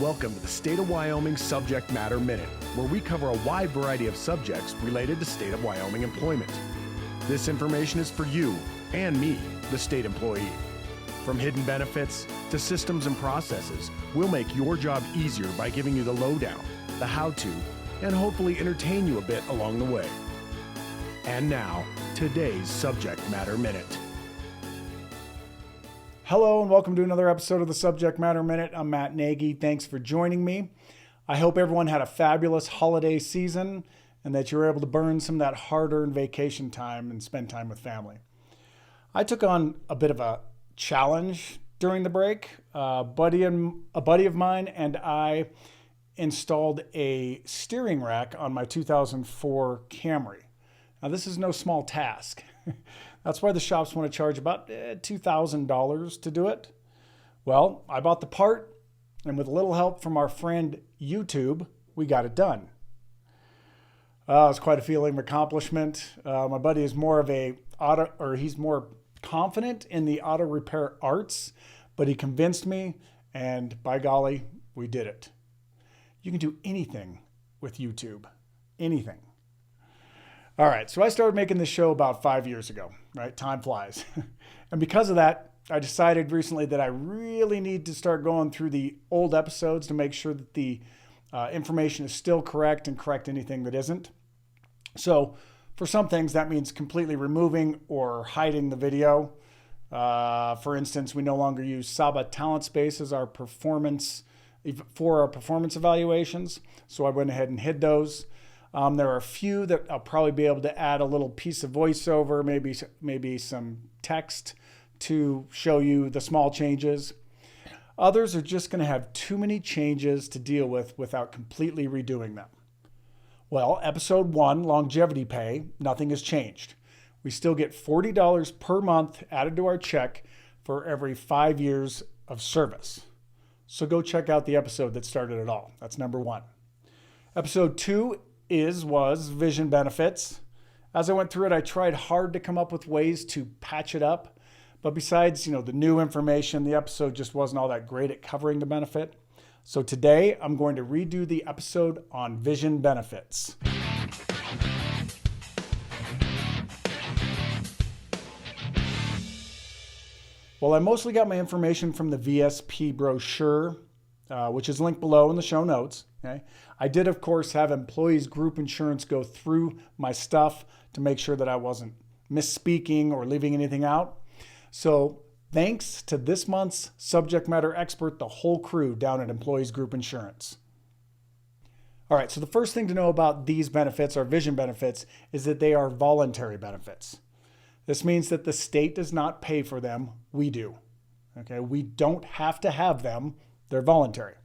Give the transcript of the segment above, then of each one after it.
Welcome to the State of Wyoming Subject Matter Minute, where we cover a wide variety of subjects related to State of Wyoming employment. This information is for you and me, the state employee. From hidden benefits to systems and processes, we'll make your job easier by giving you the lowdown, the how-to, and hopefully entertain you a bit along the way. And now, today's Subject Matter Minute. Hello and welcome to another episode of the Subject Matter Minute. I'm Matt Nagy. Thanks for joining me. I hope everyone had a fabulous holiday season and that you were able to burn some of that hard-earned vacation time and spend time with family. I took on a bit of a challenge during the break. A buddy of mine and I installed a steering rack on my 2004 Camry. Now this is no small task. That's why the shops want to charge about $2,000 to do it. Well, I bought the part, and with a little help from our friend YouTube, we got it done. It was quite a feeling of accomplishment. My buddy is more of he's more confident in the auto repair arts, but he convinced me, and by golly, we did it. You can do anything with YouTube, anything. All right, so I started making this show about 5 years ago, right? Time flies. And because of that, I decided recently that I really need to start going through the old episodes to make sure that the information is still correct and correct anything that isn't. So for some things, that means completely removing or hiding the video. For instance, we no longer use Saba Talent Space as our performance evaluations. So I went ahead and hid those. There are a few that I'll probably be able to add a little piece of voiceover, maybe some text to show you the small changes. Others are just going to have too many changes to deal with without completely redoing them. Well, episode 1, longevity pay, nothing has changed. We still get $40 per month added to our check for every 5 years of service. So go check out the episode that started it all. That's number 1. Episode 2 was vision benefits. As I went through it, I tried hard to come up with ways to patch it up. But besides, the new information, the episode just wasn't all that great at covering the benefit. So today, I'm going to redo the episode on vision benefits. Well, I mostly got my information from the VSP Brochure, which is linked below in the show notes. Okay. I did, of course, have employees group insurance go through my stuff to make sure that I wasn't misspeaking or leaving anything out. So thanks to this month's subject matter expert, the whole crew down at Employees Group Insurance. All right, so the first thing to know about these benefits, our vision benefits, is that they are voluntary benefits. This means that the state does not pay for them, we do. Okay, we don't have to have them, they're voluntary.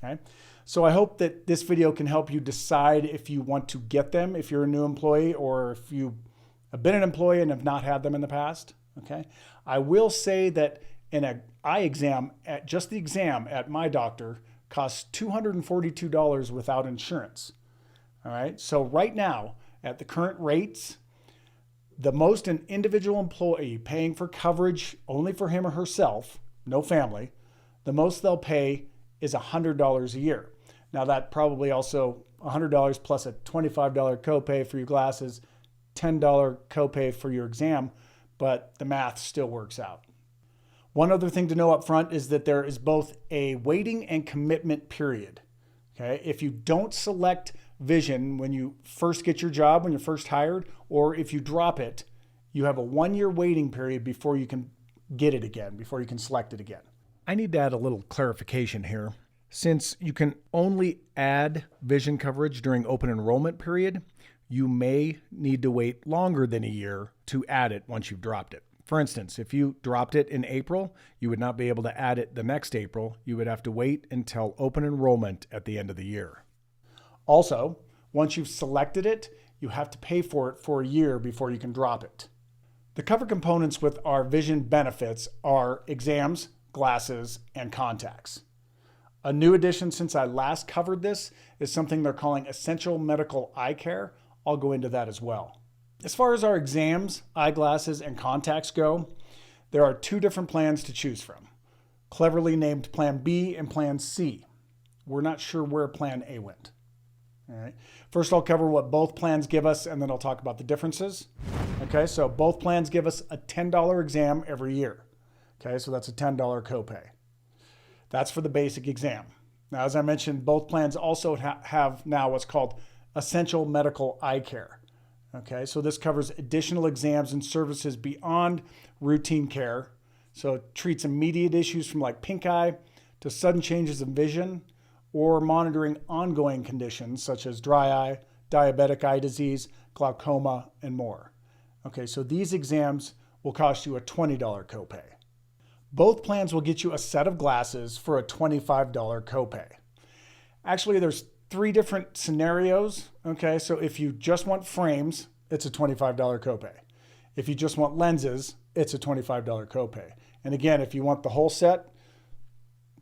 Okay. So I hope that this video can help you decide if you want to get them, if you're a new employee, or if you have been an employee and have not had them in the past. Okay. I will say that an eye exam, just the exam at my doctor, costs $242 without insurance. All right. So right now, at the current rates, the most an individual employee paying for coverage only for him or herself, no family, the most they'll pay is $100 a year. Now that probably also $100 plus a $25 copay for your glasses, $10 copay for your exam, but the math still works out. One other thing to know up front is that there is both a waiting and commitment period. Okay, if you don't select vision when you first get your job, when you're first hired, or if you drop it, you have a 1-year waiting period before you can get it again, before you can select it again. I need to add a little clarification here. Since you can only add vision coverage during open enrollment period, you may need to wait longer than a year to add it once you've dropped it. For instance, if you dropped it in April, you would not be able to add it the next April. You would have to wait until open enrollment at the end of the year. Also, once you've selected it, you have to pay for it for a year before you can drop it. The cover components with our vision benefits are exams, glasses, and contacts. A new addition since I last covered this is something they're calling essential medical eye care. I'll go into that as well. As far as our exams, eyeglasses, and contacts go, there are 2 different plans to choose from, cleverly named Plan B and Plan C. we're not sure where plan A went. All right. First, I'll cover what both plans give us, and then I'll talk about the differences. Okay, so both plans give us a $10 exam every year. Okay, so that's a $10 copay. That's for the basic exam. Now, as I mentioned, both plans also have now what's called essential medical eye care. Okay, so this covers additional exams and services beyond routine care. So it treats immediate issues from like pink eye to sudden changes in vision, or monitoring ongoing conditions such as dry eye, diabetic eye disease, glaucoma, and more. Okay, so these exams will cost you a $20 copay. Both plans will get you a set of glasses for a $25 copay. Actually, there's 3 different scenarios. Okay, so if you just want frames, it's a $25 copay. If you just want lenses, it's a $25 copay. And again, if you want the whole set,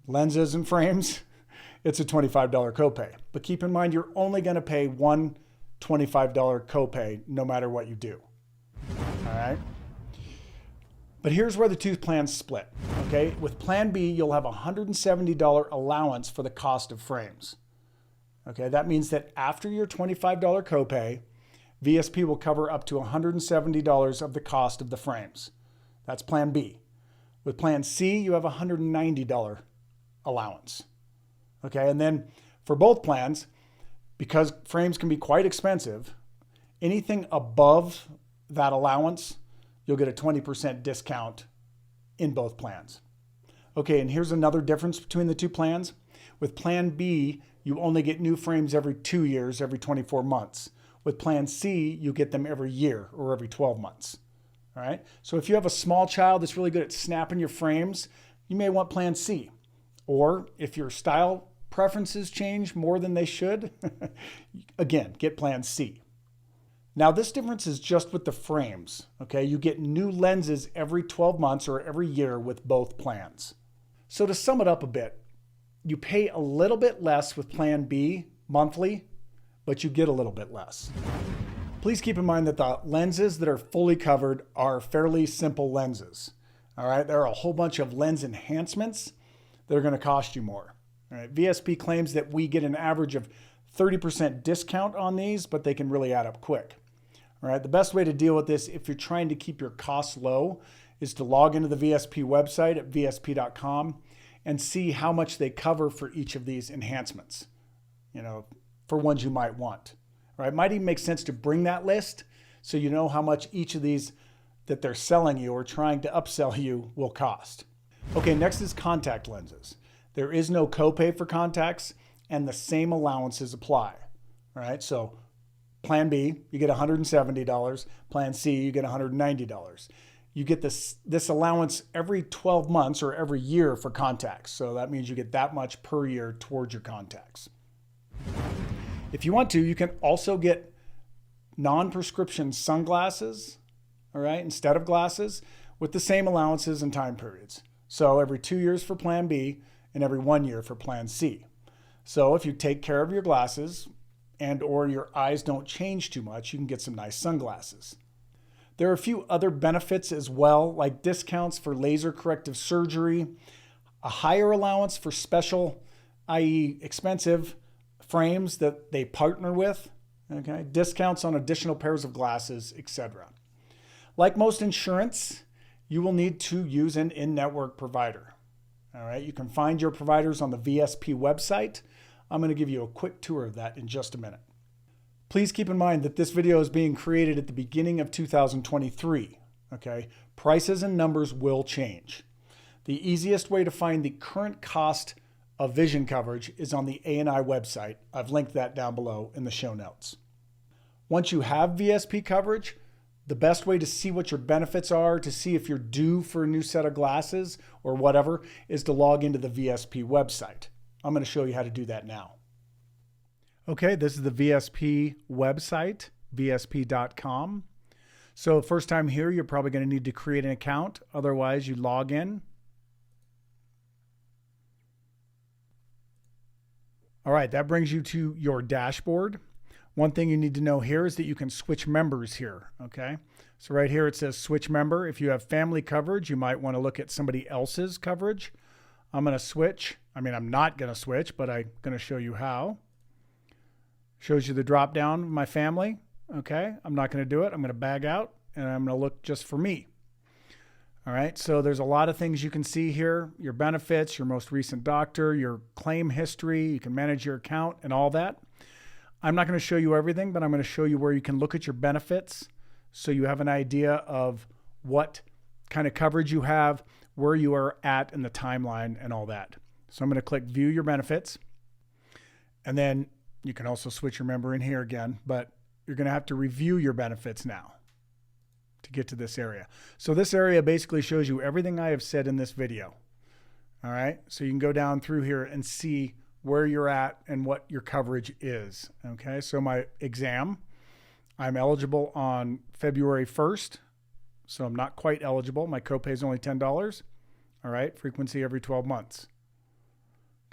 lenses and frames, it's a $25 copay. But keep in mind, you're only going to pay one $25 copay no matter what you do. All right? But here's where the two plans split. Okay? With Plan B, you'll have a $170 allowance for the cost of frames. Okay? That means that after your $25 copay, VSP will cover up to $170 of the cost of the frames. That's Plan B. With Plan C, you have a $190 allowance. Okay, and then for both plans, because frames can be quite expensive, anything above that allowance, you'll get a 20% discount in both plans. Okay, and here's another difference between the two plans. With Plan B, you only get new frames every 2 years, every 24 months. With Plan C, you get them every year or every 12 months. All right, so if you have a small child that's really good at snapping your frames, you may want Plan C. Or if your style preferences change more than they should, again, get Plan C. Now, this difference is just with the frames, okay? You get new lenses every 12 months or every year with both plans. So to sum it up a bit, you pay a little bit less with Plan B monthly, but you get a little bit less. Please keep in mind that the lenses that are fully covered are fairly simple lenses, all right? There are a whole bunch of lens enhancements that are going to cost you more. All right, VSP claims that we get an average of 30% discount on these, but they can really add up quick. All right, the best way to deal with this if you're trying to keep your costs low is to log into the VSP website at vsp.com and see how much they cover for each of these enhancements, for ones you might want. All right, it might even make sense to bring that list so you know how much each of these that they're selling you or trying to upsell you will cost. Okay, next is contact lenses. There is no copay for contacts, and the same allowances apply. All right, so Plan B, you get $170. Plan C, you get $190. You get this allowance every 12 months or every year for contacts. So that means you get that much per year towards your contacts. If you want to, you can also get non-prescription sunglasses, all right, instead of glasses, with the same allowances and time periods. So every 2 years for Plan B and every 1 year for Plan C. So if you take care of your glasses and or your eyes don't change too much, you can get some nice sunglasses. There are a few other benefits as well, like discounts for laser corrective surgery, a higher allowance for special, i.e. expensive frames that they partner with, okay, discounts on additional pairs of glasses, etc. Like most insurance, you will need to use an in-network provider. All right, you can find your providers on the VSP website. I'm going to give you a quick tour of that in just a minute. Please keep in mind that this video is being created at the beginning of 2023. Okay, prices and numbers will change. The easiest way to find the current cost of vision coverage is on the A&I website. I've linked that down below in the show notes. Once you have VSP coverage, the best way to see what your benefits are, to see if you're due for a new set of glasses or whatever, is to log into the VSP website. I'm going to show you how to do that now. Okay, this is the VSP website, vsp.com. So first time here, you're probably going to need to create an account. Otherwise, you log in. All right, that brings you to your dashboard. One thing you need to know here is that you can switch members here, okay? So right here it says switch member. If you have family coverage, you might want to look at somebody else's coverage. I'm going to switch. I mean, I'm not going to switch, but I'm going to show you how. Shows you the drop down of my family. Okay, I'm not going to do it. I'm going to bag out and I'm going to look just for me. All right, so there's a lot of things you can see here. Your benefits, your most recent doctor, your claim history. You can manage your account and all that. I'm not going to show you everything, but I'm going to show you where you can look at your benefits so you have an idea of what kind of coverage you have, where you are at in the timeline and all that. So I'm going to click View Your Benefits. And then you can also switch your member in here again, but you're going to have to review your benefits now to get to this area. So this area basically shows you everything I have said in this video. All right, so you can go down through here and see where you're at and what your coverage is. Okay, so my exam, I'm eligible on February 1st, so I'm not quite eligible. My copay is only $10. All right, frequency every 12 months.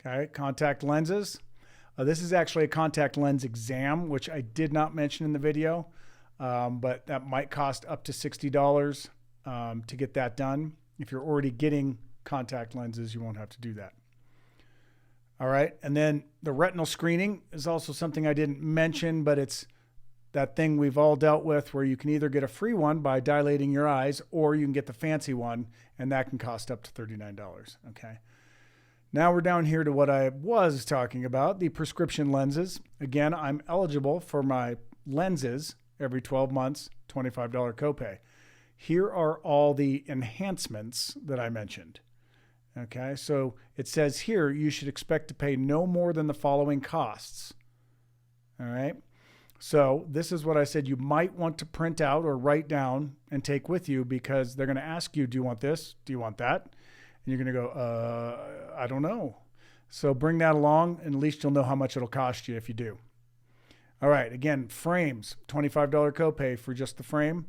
Okay, contact lenses. This is actually a contact lens exam, which I did not mention in the video, but that might cost up to $60 to get that done. If you're already getting contact lenses, you won't have to do that. All right, and then the retinal screening is also something I didn't mention, but it's that thing we've all dealt with where you can either get a free one by dilating your eyes or you can get the fancy one, and that can cost up to $39, okay? Now we're down here to what I was talking about, the prescription lenses. Again, I'm eligible for my lenses every 12 months, $25 copay. Here are all the enhancements that I mentioned. Okay, so it says here you should expect to pay no more than the following costs. All right, so this is what I said you might want to print out or write down and take with you, because they're going to ask you, do you want this? Do you want that? And you're going to go, I don't know. So bring that along, and at least you'll know how much it'll cost you if you do. All right, again, frames, $25 copay for just the frame.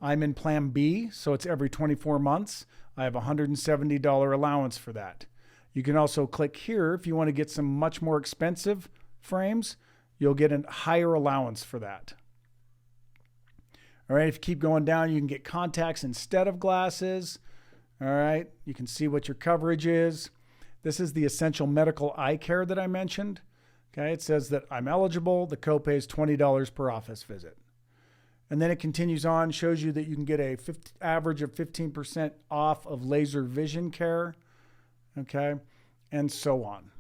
I'm in Plan B, so it's every 24 months. I have a $170 allowance for that. You can also click here if you want to get some much more expensive frames. You'll get a higher allowance for that. All right, if you keep going down, you can get contacts instead of glasses. All right, you can see what your coverage is. This is the essential medical eye care that I mentioned. Okay, it says that I'm eligible. The copay is $20 per office visit. And then it continues on, shows you that you can get a average of 15% off of laser vision care, okay, and so on.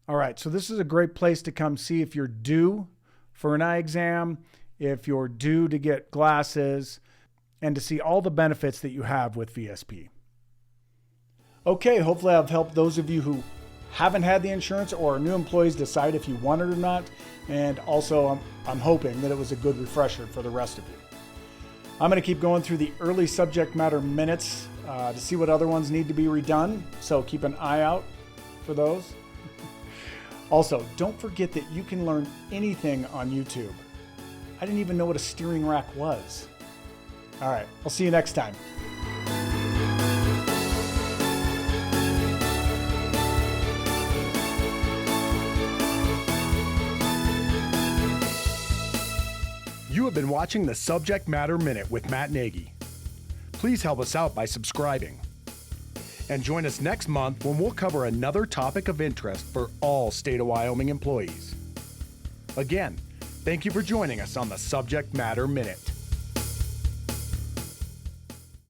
All right, so this is a great place to come see if you're due for an eye exam, if you're due to get glasses, and to see all the benefits that you have with VSP. Okay, hopefully I've helped those of you who haven't had the insurance or are new employees decide if you want it or not. And also, I'm hoping that it was a good refresher for the rest of you. I'm going to keep going through the early subject matter minutes to see what other ones need to be redone. So keep an eye out for those. Also, don't forget that you can learn anything on YouTube. I didn't even know what a steering rack was. All right, I'll see you next time. You have been watching the Subject Matter Minute with Matt Nagy. Please help us out by subscribing. And join us next month when we'll cover another topic of interest for all State of Wyoming employees. Again, thank you for joining us on the Subject Matter Minute.